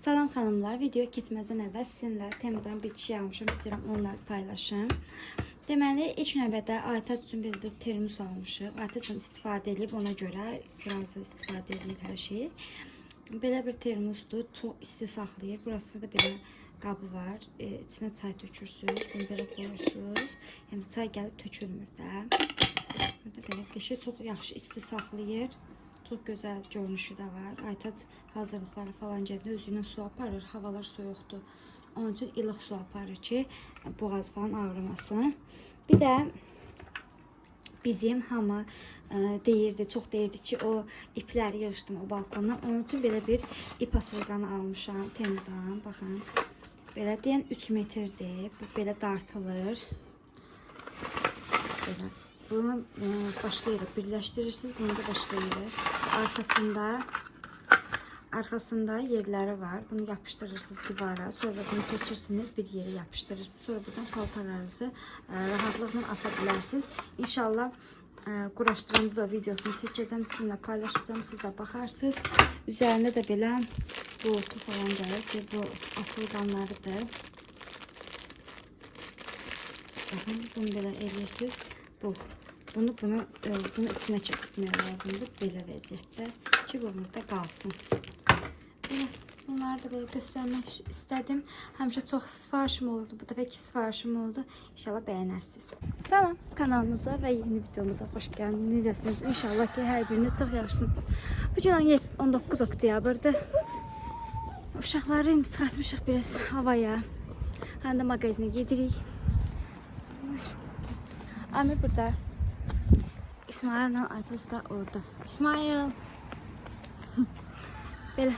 Salam xanımlar, video keçməzdən əvvəl sizinlə Temudan bir şey almışam, istəyirəm onları paylaşım. Deməli, ilk növbədə Aytac üçün bir termos almışıq. Aytac istifadə edib, ona görə sırası istifadə edir hər şeyi. Belə bir termosdur, çox isti saxlayır. Burası da belə qabı var. İçinə çay tökürsünüz, bunu belə qoyursunuz. Yəni çay gəlib tökülmür də. Burada belə qəşəng, çox yaxşı isti saxlayır. Çok güzel görünüşü de var. Aytac hazırlıkları falan geldi. Özüyle su aparır. Havalar soyuqdur. Onun için ilıq su aparır ki boğaz falan ağrımasın. Bir de bizim hamı deyirdi, çox deyirdi ki o ipləri yığışdım o balkondan. Onun için belə bir ip asılqanı almışam Temudan. Baxın. Belə deyən 3 metrdir. Bu belə dartılır. Belə. Bunu başka yere birleştirirsiniz. Bunu da başka yere. Arkasında yerleri var. Bunu yapıştırırsınız divara. Sonra bunu çekirsiniz, bir yere yapıştırırsınız. Sonra buradan paltarlarınızı rahatlıkla asabilirsiniz. İnşallah quraşdıranda da videosunu çəkəcəm, sizinlə paylaşacağım. Siz də baxarsınız. Üzerinde de belə bultu falan gəlir ki, bu asılqanlarıdır. Bakın, bunu belə edirsiniz. Bunu içine çəkmək lazımdır belə vəziyyətdə ki, bu burada qalsın. Bunları da böyle göstermek istedim. Həmişə çox sifarişim olurdu. Bu dəfə 2 sifarişim oldu. İnşallah bəyənərsiniz. Salam kanalımıza ve yeni videomuza hoş geldiniz. Necəsiniz? İnşallah ki hər biriniz çox yaxşısınız. Bugün 19 oktyabrdır. Uşaqları indi çıxartmışıq biraz havaya. Həm də mağazinə gedirik. Amir burada. İsmail'le Aytac da orada. İsmail. Belə.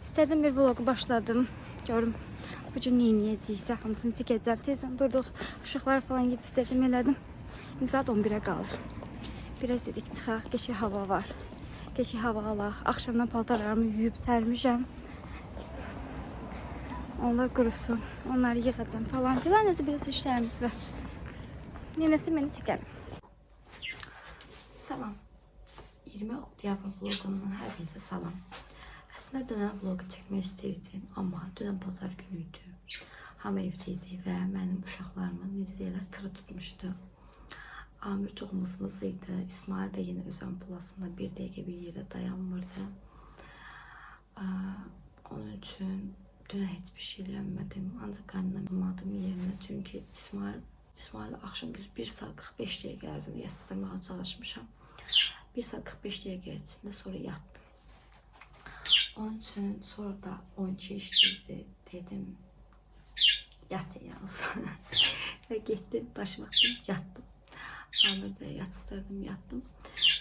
İstədim bir vlogu başladım. Görüm bugün nə edəcəksə hamısını çəkəcəm. Tezdən durduq. Uşaqlar falan yetişdirdim, elədim. İndi saat 11'ə qaldı. Biraz dedik çıxaq, keçək hava var. Keçək hava alaq. Axşamdan paltarlarımı yuyub sərmişəm. Onlar qurusun. Onları yığacam falan filan. Nəsə biraz işlərimiz var. Nənəsi məni çəkərim. Salam. 20 oktyabr vlogundan hər birinizə salam. Əslində dönən vlogu çəkmək istəyirdim, amma dönən bazar günüydü. Hamı evdeydi və mənim uşaqlarımın necə deyirlər tırı tutmuşdu. Amir çox mızmız idi. İsmail də yenə öz ambulasında bir dəqiqə bir yerdə dayanmırdı. Onun üçün dönən heç bir şey eləmədim. Ancaq qaynanamadım yerinə, çünki İsmail'i akşam 1 saat 45 dəqiqə ərzində yatsıdırmağa çalışmışam. 1 saat 45 dəqiqə içində sonra yattım. Onun üçün sonra da 12 işləyirdi. Dedim yat yalnız. Ve gittim, başımı attım, yattım. Amir de yatsıdırdım, yattım.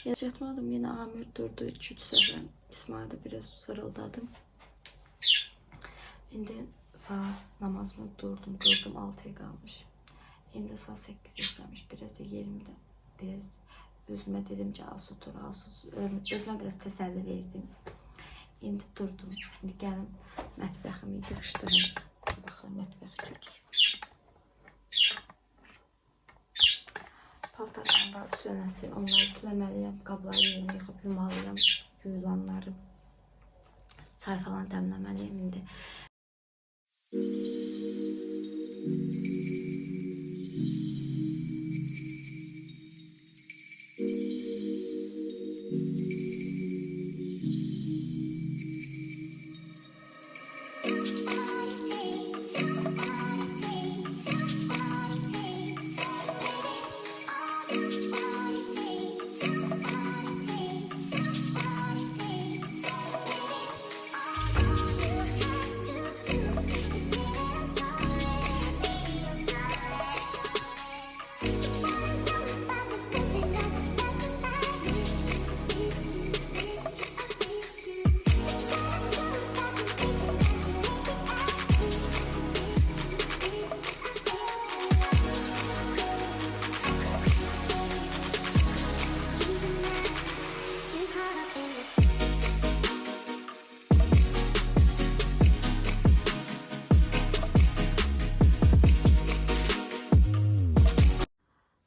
Yatmadım, yine Amir durdu 2-3 sefer. İsmail'de biraz zırıldadım. Şimdi saat namazımı durdum, kıldım, 6'ya kalmış. İndi saat 8 işlemiş, biraz da yerimde, biraz özüme dedim ki asudur, özüme biraz təsəlli verdim. İndi durdum, indi gəlim mətbəximi yığışdırım. Baxın, mətbəxi götür. Paltarlarım var, ütülənəsi, onları ütüləməliyəm, qabları yerinə yıxıb yumalıyam, yuyulanları. Çay falan dəmləməliyəm indi.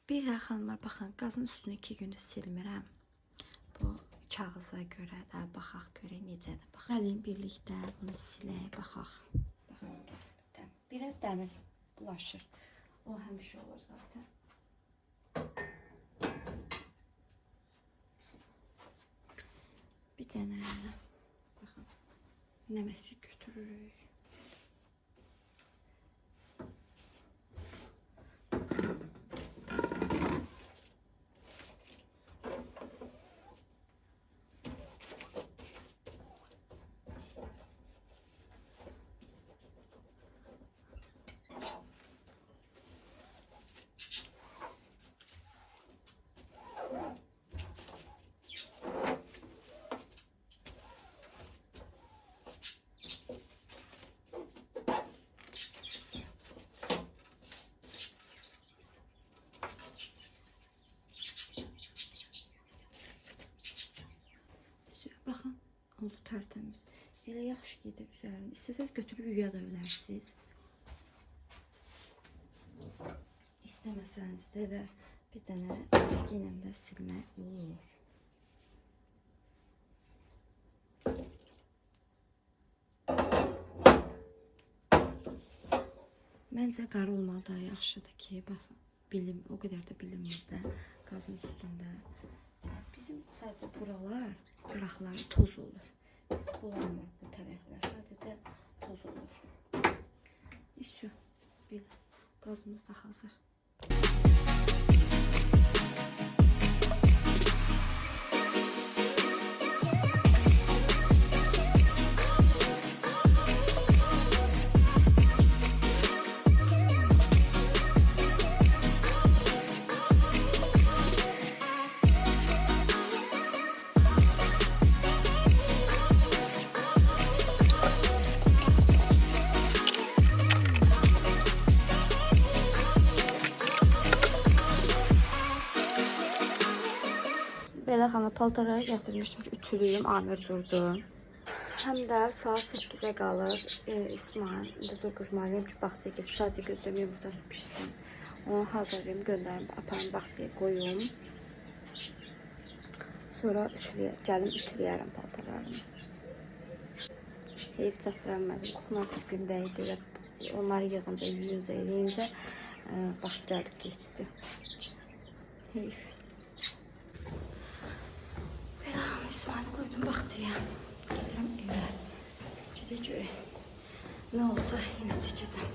Bir xanımlar, baxın, qazın üstünü 2 gündür silmirəm. Bu kağıza görə də baxaq görək necədir. Gəlin birlikdə bunu silək, baxaq. Baxaq. Biraz dəmir bulaşır. O həmişə olur zaten. Bir dənə baxın. Nəməsi götürürük. Baxın, oldu tərtəmiz. Elə yaxşı gedib üzərini. İstəsəz götürüb yuya da bilərsiniz. İstəməsəniz də bir dənə diski ilə də silmək olur. Məncə qara olmağı da yaxşıdır ki, bilim, o qədər də bilinmir də qazın üstündə. Bizim sadəcə buralar, qıraqları toz olur. Biz bulanmır bu tərəflər, sadəcə toz olur. İşte, bil, qazımız da hazır. Belə xana paltarları gətirmişdim ki, ütülüyüm, Amir durdu. Həm də saat 8-ə qalır. İsmail, indi qızmalıyım ki, bağçaya geçsin. Sadəcə gözləyim, yumurtası pişsin. Onu hazırlayayım, göndərim, aparım bağçaya qoyum. Sonra gəlim ütüləyərəm paltarlarımı. Heyif çatdıranmadım. Kuxunar pis gündəydi. Onları yığınca, eləyincə vaxt gəldik, geçdi. Heyif. İsmail'i koydum bağçaya. Gedirəm evə. Gedəcək. Nə olsa yenə çəkəcəm.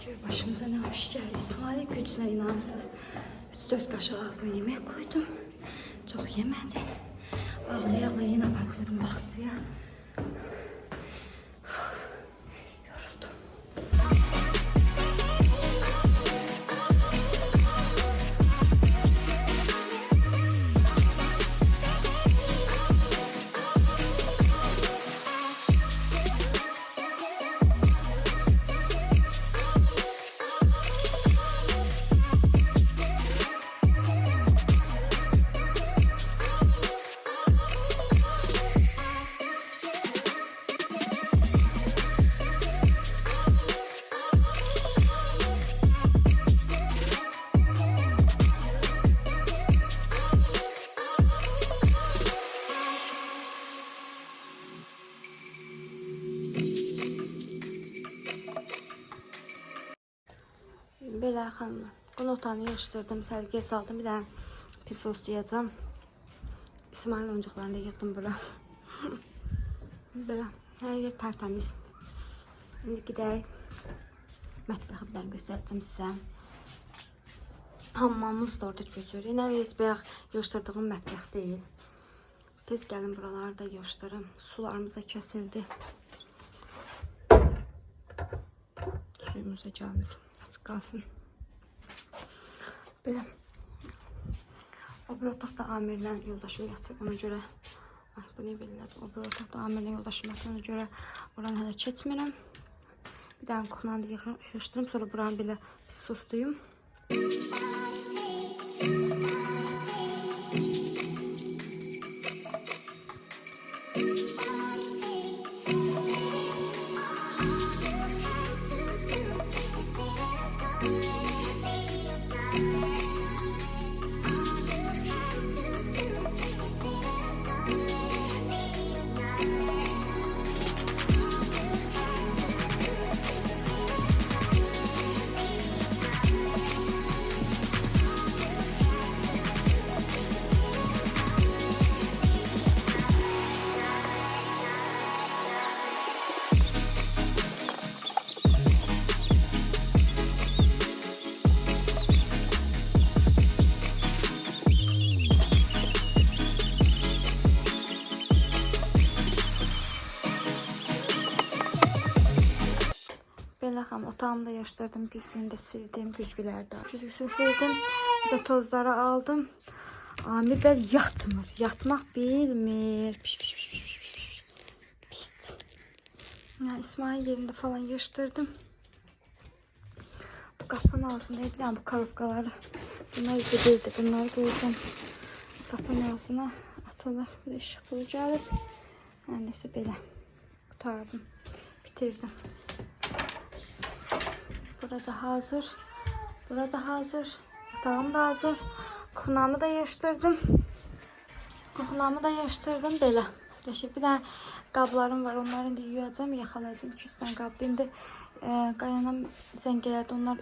Gör başımıza nə hoş gəldi. İsmail'i gücünə inanırsınız. 3-4 qaşıq ağzına yemək koydum. Çox yemədi. Ağlaya-ağlaya yenə aparıyorum bağçaya. Yoruldum. Belə xanım, qnotanı yığışdırdım, sərgiyə saldım, bir dənə pis soslayacağım. İsmail oyuncaqlarını da yığdım bura. Belə, hər yer tərtəmiz. İndi gidək, mətbəxi bir dənə göstərəcəm sizə. Hammamız da orada götürür. Nə heç bayaq yığışdırdığım mətbəx deyil. Tez gəlin buraları da yığışdırım. Sularımız da kəsildi. Suyumuz da gəlmir. Açıq qalsın. Belə. O bir otaqda Amirlə yoldaşım yatır. Ona görə bu ne bilirlər. O bir otaqda Amirlə yoldaşım yatır. Ona görə oranı hələ keçmirəm. Bir dənə kuxunanı da yığışdırım. Sonra buranı belə pis soslayım. Belə xam otağımı da yığışdırdım, güzgünü də sildim, güzgüləri də. Güzgüsünü sildim. Bir də tozları aldım. Amir bəy yatmır. Yatmaq bilmir. Pist. Yəni İsmail yerində falan yığışdırdım. Bu qapının ağzında edirəm bu korobkaları. Bunlar gidirdi. Bunları qoyacağım. Qapının ağzına atılır. Bir də işıq bulu gəlir. Hər nəsə belə. Qutardım. Bitirdim. Burada hazır. Burada hazır. Otağım da hazır. Kuxunamı da yığışdırdım. Kuxunamı da yığışdırdım belə. Yaşa bir dənə qablarım var. Onları indi yuyacağım. Yaxaladım. 200 dənə qabdı. İndi qaynanam zəng elədi. Onlar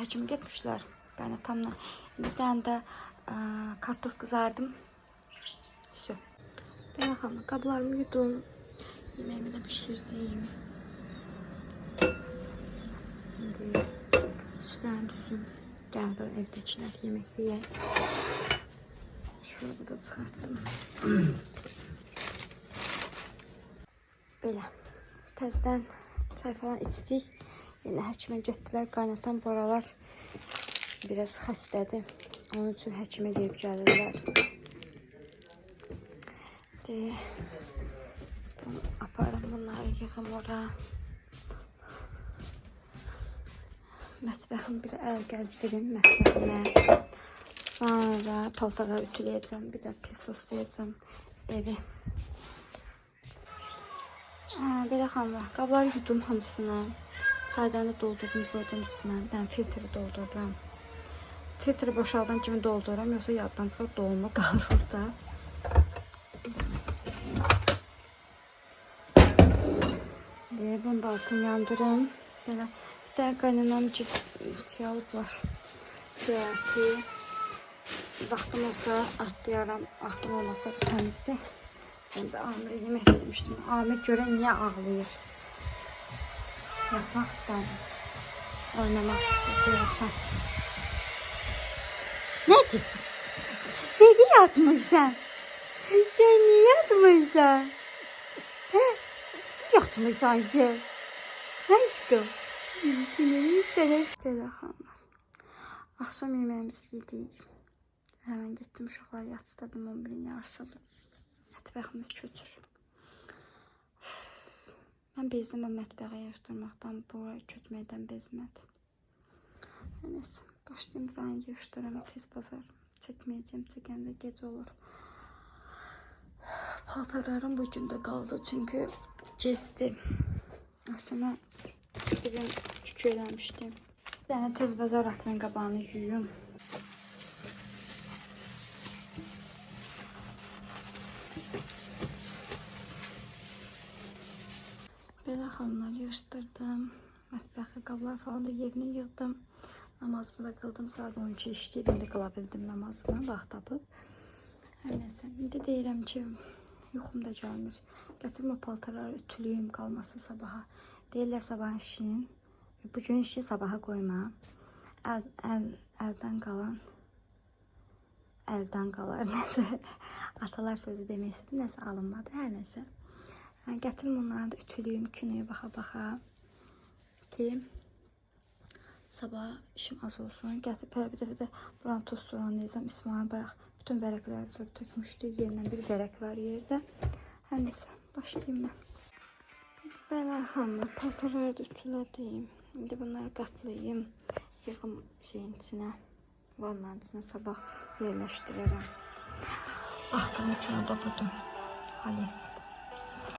həkimə getmişlər. Qaynatamla. Bir dənə də kartof qızardım. Şu. Belə xanım. Qablarımı yudum. Yeməyimi də pişirdim. İndi süfrəni düzüm. Gəldi evdəkilər yemək yeyək. Şurada da çıxartdım. Belə. Təzdən çay falan içdik. Yenə həkimə getdilər. Qaynatan bu aralar biraz xəstədir. Onun üçün həkimə deyib gəlirlər. Aparım bunları yığım ora. Mətbəxim bir əl gəzdirim mətbəximə. Sonra paltarları ütüləyəcəm. Bir də pis soslayacam evi. Belə xanımlar. Qabları yudum hamısını. Çaydanı doldurdum, qoyacam üstünə. Bir dənə filtri doldururam. Filtri boşaldan kimi doldururam. Yoxsa yaddan çıxar dolma qalır orada. Bunu da altını yandırım. Belə. Bir də qaynanam şey alıblar. Ki vaxtım olsa artlayaram, vaxtım olmasa təmizdir. Ben de Amir'e yemek vermiştim. Amir görə niye ağlayır? Yatmaq istədim. Oynamaq istəyirsən. Necə? Şeydə yatmışsan. Sen niye yatmışsan? Hə? Yatmışsan şey. Aşkım. Belə xanımlar. Axşam yeməyimizi yedik. Hemen gittim uşaqlar yatırdım 11'in yarısıdır. Mətbəximiz köçür. Mən bezdim mətbəxə yığışdırmaqdan, buraya köçməkdən bezmədim. Neyse, başlayayım buranı yığışdırım, tez bazar çəkməyəcəm, çəkəndə gecə olur. Paltarlarım bu gün də qaldı çünkü gecdi. Akşama bir gün küçük eləmişdim. Bir dənə tez bazar rakının qabağını yuyum. Belə xanımlar yığışdırdım. Mətbəxi qablar falan da yerinə yığdım. Namazımı da qıldım. Saat 12 işləyir. İndi qıla bildim namazımı. Vaxt tapıb. Hər nəsə. İndi deyirəm ki, yuxum da gəlmir. Gətirim o paltarları ütülüyüm qalmasın sabaha. Deyirlər sabah işin. Bu gün işi sabaha qoyma. Əldən qalan. Əldən qalar. Nəsə. Atalar sözü demək istədi. Nəsə alınmadı. Hər nəsə. Gətirim onları da ütülüyüm, künüyə baxa-baxa ki sabah işim az olsun. Gətirib hər bir dəfə də buranı toz soğanlayacağım. İsmail bayaq bütün vərəqləri çıxıb tökmüşdü. Yerindən bir vərəq var yerdə. Hər nəsə, başlayayım mən. Belə xanımlar, paltarları da ütülədim. İndi bunları qatlayayım. Yığım şeyin içinə, vanların içinə sabah yerləşdirərəm. Axtığım üçün da budur. Hali.